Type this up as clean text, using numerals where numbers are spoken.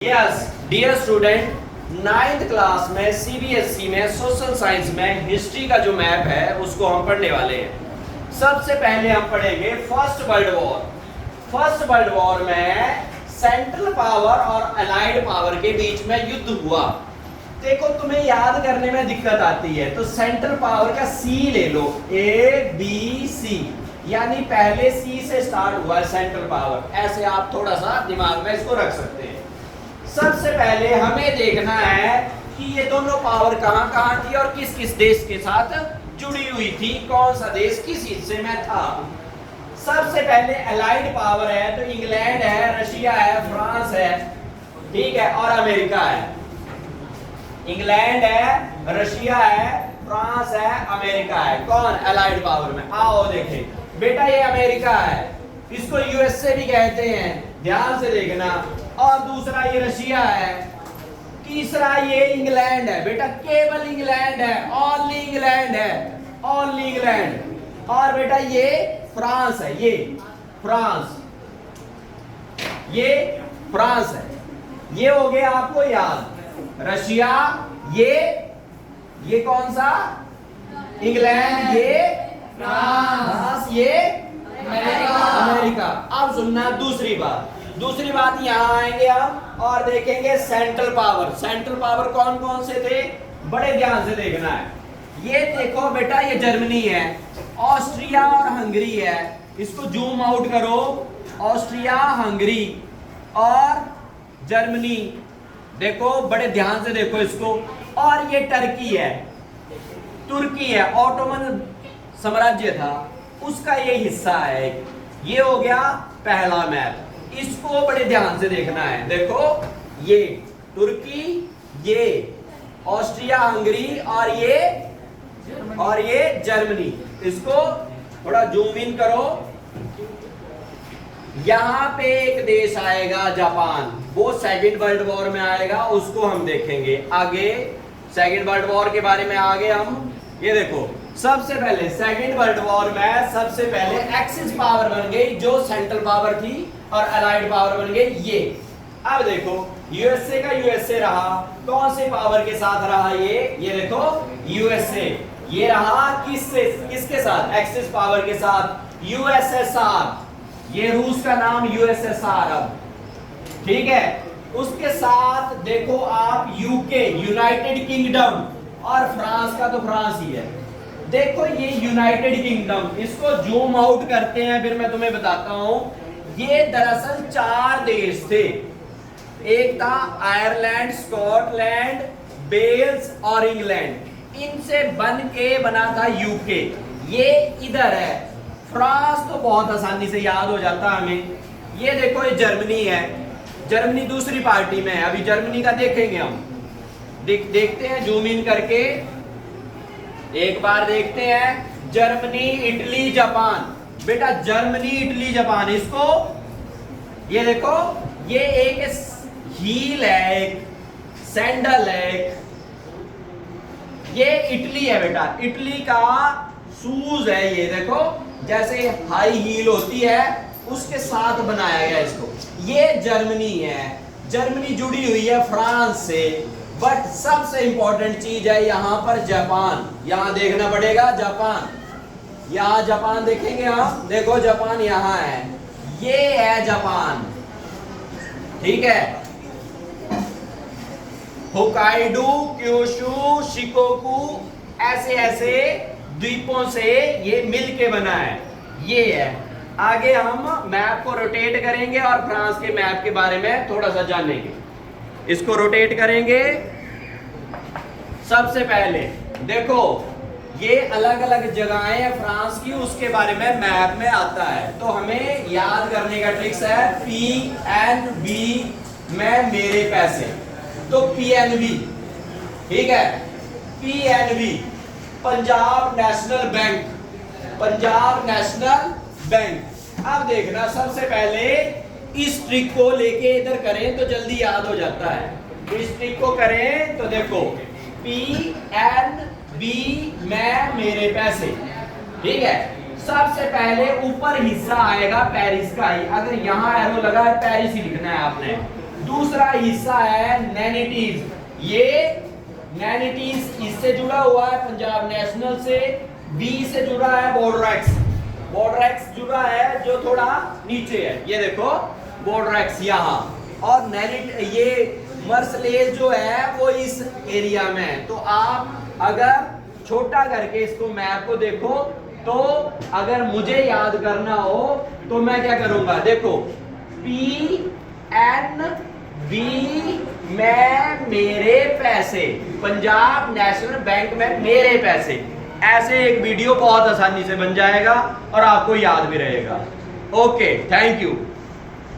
Yes dear student, ninth class में CBSE में social science में हिस्ट्री का जो मैप है उसको हम पढ़ने वाले हैं। सबसे पहले हम पढ़ेंगे first world war. First world war में सेंट्रल पावर और अलाइड पावर के बीच में युद्ध हुआ। देखो तुम्हें याद करने में दिक्कत आती है तो सेंट्रल पावर का सी ले लो, ए बी सी, यानी पहले सी से स्टार्ट हुआ है सेंट्रल पावर। ऐसे आप थोड़ा सा दिमाग में इसको रख सकते हैं। सबसे पहले हमें देखना है कि ये दोनों पावर कहां कहां थी और किस किस देश के साथ जुड़ी हुई थी, कौन सा देश किस हिस्से में था। सबसे पहले अलाइड पावर है तो इंग्लैंड है, रशिया है, फ्रांस है, ठीक है, और अमेरिका है। इंग्लैंड है, रशिया है, फ्रांस है, अमेरिका है। कौन अलाइड पावर में? आओ देखें बेटा, ये अमेरिका है, इसको यूएसए भी कहते हैं, ध्यान से देखना। और दूसरा ये रशिया है, तीसरा ये इंग्लैंड है बेटा, केवल इंग्लैंड है, ओनली इंग्लैंड है, ओनली इंग्लैंड। और बेटा ये फ्रांस है, ये फ्रांस, ये फ्रांस है। ये हो गया आपको याद। रशिया, ये कौन सा? इंग्लैंड, ये फ्रांस, ये अमेरिका। अब सुनना दूसरी बात यहाँ आएंगे हम और देखेंगे सेंट्रल पावर। सेंट्रल पावर कौन कौन से थे, बड़े ध्यान से देखना है। ये देखो बेटा, ये जर्मनी है, ऑस्ट्रिया और हंगरी है। इसको जूम आउट करो, ऑस्ट्रिया, हंगरी और जर्मनी। देखो बड़े ध्यान से देखो इसको। और ये टर्की है, तुर्की है, ऑटोमन साम्राज्य था उसका ये हिस्सा है। ये हो गया पहला मैप, इसको बड़े ध्यान से देखना है। देखो ये तुर्की, ये ऑस्ट्रिया हंगरी और ये जर्मनी। इसको थोड़ा जूम इन करो। यहां पे एक देश आएगा जापान, वो सेकेंड वर्ल्ड वॉर में आएगा, उसको हम देखेंगे आगे। सेकेंड वर्ल्ड वॉर के बारे में आगे हम ये देखो। सबसे पहले सेकेंड वर्ल्ड वॉर में सबसे पहले एक्सिस पावर बन गई जो सेंट्रल पावर थी और अलाइड पावर बन गई ये। अब देखो यूएसए का यूएसए रहा, कौन से पावर के साथ रहा ये देखो यूएसए। ये रहा किसके साथ? एक्सिस पावर के साथ, यूएसएसआर। ये रूस का नाम यूएसएसआर अब, ठीक है। उसके साथ देखो आप यूके, यूनाइटेड किंगडम, और फ्रांस का तो फ्रांस ही है। देखो ये यूनाइटेड किंगडम, इसको जूम आउट करते हैं फिर मैं तुम्हें बताता हूं। ये दरअसल 4 देश थे, एक था आयरलैंड, स्कॉटलैंड, वेल्स और इंग्लैंड। इनसे बन के बना था यूके। ये इधर है। फ्रांस तो बहुत आसानी से याद हो जाता हमें। ये देखो ये जर्मनी है, जर्मनी दूसरी पार्टी में है। अभी जर्मनी का देखेंगे हम, देखते हैं जूम इन करके एक बार देखते हैं। Germany, Italy, Japan. बेटा जर्मनी, इटली, जापान, इसको ये देखो, ये एक हील है, एक सैंडल है, ये इटली है बेटा, इटली का शूज है। ये देखो जैसे हाई हील होती है उसके साथ बनाया गया इसको। ये जर्मनी है, जर्मनी जुड़ी हुई है फ्रांस से। बट सबसे इंपॉर्टेंट चीज है यहां पर जापान, यहां देखना पड़ेगा जापान। यहां जापान देखेंगे हम, देखो जापान यहां है, ये है जापान, ठीक है। होकाइडो, क्योशु, शिकोकु, ऐसे ऐसे द्वीपों से ये मिलके बना है, ये है। आगे हम मैप को रोटेट करेंगे और फ्रांस के मैप के बारे में थोड़ा सा जानेंगे। इसको रोटेट करेंगे। सबसे पहले देखो ये अलग अलग जगहें हैं फ्रांस की, उसके बारे में मैप में आता है। तो हमें याद करने का ट्रिक्स है PNB में मेरे पैसे, तो PNB, ठीक है, PNB Punjab national bank, Punjab national bank. अब देखना सबसे पहले इस ट्रिक को लेके इधर करें तो जल्दी याद हो जाता है। इस ट्रिक को करें तो देखो PNB में मेरे पैसे, ठीक है। सबसे पहले ऊपर हिस्सा आएगा पेरिस का ही। अगर यहां एरो लगा है पेरिस ही लिखना है आपने, दूसरा हिस्सा है नैनीटीज, ये नैनीटीज इससे जुड़ा हुआ है पंजाब नेशनल से, बी से जुड़ा है बॉर्डरएक्स, बॉर्डरएक्स जुड़ा है जो थोड़ा नीचे है, ये देखो बॉर्डरएक्स यहाँ, और नैनी ये मर्सलेज जो है वो इस एरिया में है। तो आप अगर छोटा करके इसको मैप को देखो, तो अगर मुझे याद करना हो तो मैं क्या करूंगा, देखो PNB में मेरे पैसे, पंजाब नेशनल बैंक में मेरे पैसे, ऐसे एक वीडियो बहुत आसानी से बन जाएगा और आपको याद भी रहेगा। Okay, thank you.